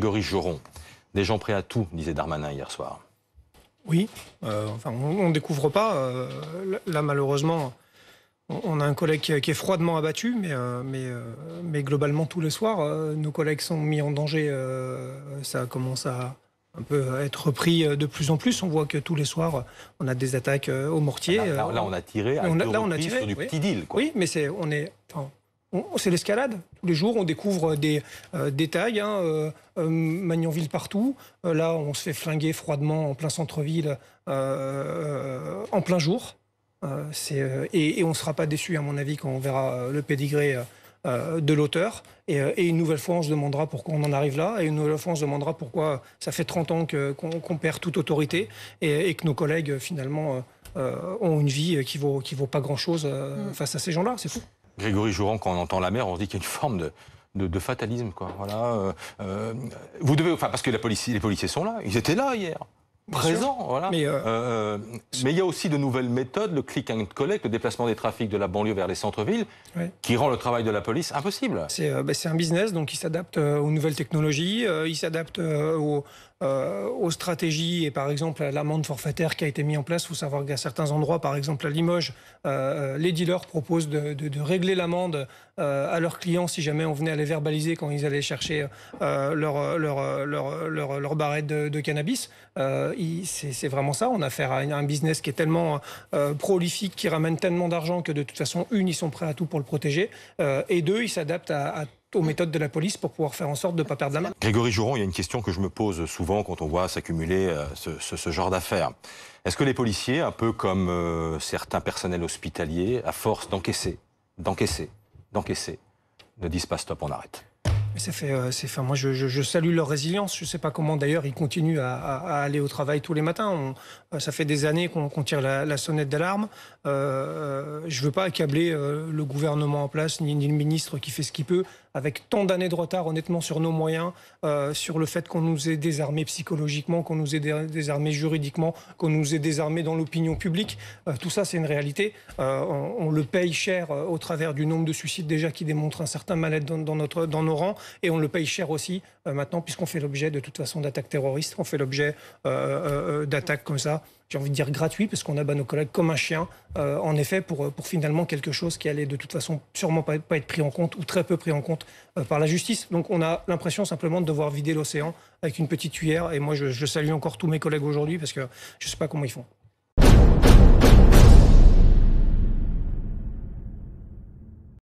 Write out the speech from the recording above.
Grégory Joron, des gens prêts à tout, disait Darmanin hier soir. Oui, on ne découvre pas. Là, malheureusement, on a un collègue qui est froidement abattu, mais globalement, tous les soirs, nos collègues sont mis en danger. Ça commence à un peu être repris de plus en plus. On voit que tous les soirs, on a des attaques au mortier. Là, on a tiré à deux reprises sur du petit deal, quoi. Oui, mais c'est l'escalade. Tous les jours, on découvre des tags, Magnanville partout. Là, on se fait flinguer froidement en plein centre-ville, en plein jour. Et on ne sera pas déçu, à mon avis, quand on verra le pédigré de l'auteur. Et une nouvelle fois, on se demandera pourquoi on en arrive là. Et une nouvelle fois, on se demandera pourquoi ça fait 30 ans qu'on perd toute autorité et que nos collègues, finalement, ont une vie qui vaut pas grand-chose face à ces gens-là. C'est tout. Grégory Joron, quand on entend la mer, on se dit qu'il y a une forme de fatalisme, quoi. Voilà. Vous devez, parce que les policiers sont là. Ils étaient là hier. Présent, voilà. Mais il y a aussi de nouvelles méthodes, le click and collect, le déplacement des trafics de la banlieue vers les centres-villes, qui rend le travail de la police impossible. C'est un business, donc il s'adapte aux nouvelles technologies, il s'adapte aux stratégies et par exemple à l'amende forfaitaire qui a été mise en place. Il faut savoir qu'à certains endroits, par exemple à Limoges, les dealers proposent de régler l'amende à leurs clients si jamais on venait à les verbaliser quand ils allaient chercher leur barrette de cannabis. C'est vraiment ça. On a affaire à un business qui est tellement prolifique, qui ramène tellement d'argent que de toute façon, une, ils sont prêts à tout pour le protéger, et deux, ils s'adaptent aux méthodes de la police pour pouvoir faire en sorte de ne pas perdre la main. Grégory Joron, il y a une question que je me pose souvent quand on voit s'accumuler ce genre d'affaires. Est-ce que les policiers, un peu comme certains personnels hospitaliers, à force d'encaisser, ne disent pas stop, on arrête? Moi, je salue leur résilience. Je ne sais pas comment, d'ailleurs, ils continuent à aller au travail tous les matins. Ça fait des années qu'on tire la sonnette d'alarme. Je ne veux pas accabler le gouvernement en place, ni le ministre qui fait ce qu'il peut, avec tant d'années de retard, honnêtement, sur nos moyens, sur le fait qu'on nous ait désarmés psychologiquement, qu'on nous ait désarmés juridiquement, qu'on nous ait désarmés dans l'opinion publique. Tout ça, c'est une réalité. On le paye cher au travers du nombre de suicides déjà qui démontre un certain mal-être dans nos rangs. Et on le paye cher aussi maintenant, puisqu'on fait l'objet de toute façon d'attaques terroristes, on fait l'objet d'attaques comme ça, j'ai envie de dire gratuit, parce qu'on abat nos collègues comme un chien, en effet, pour finalement quelque chose qui allait de toute façon sûrement pas être pris en compte, ou très peu pris en compte par la justice. Donc on a l'impression simplement de devoir vider l'océan avec une petite cuillère, et moi je salue encore tous mes collègues aujourd'hui, parce que je ne sais pas comment ils font.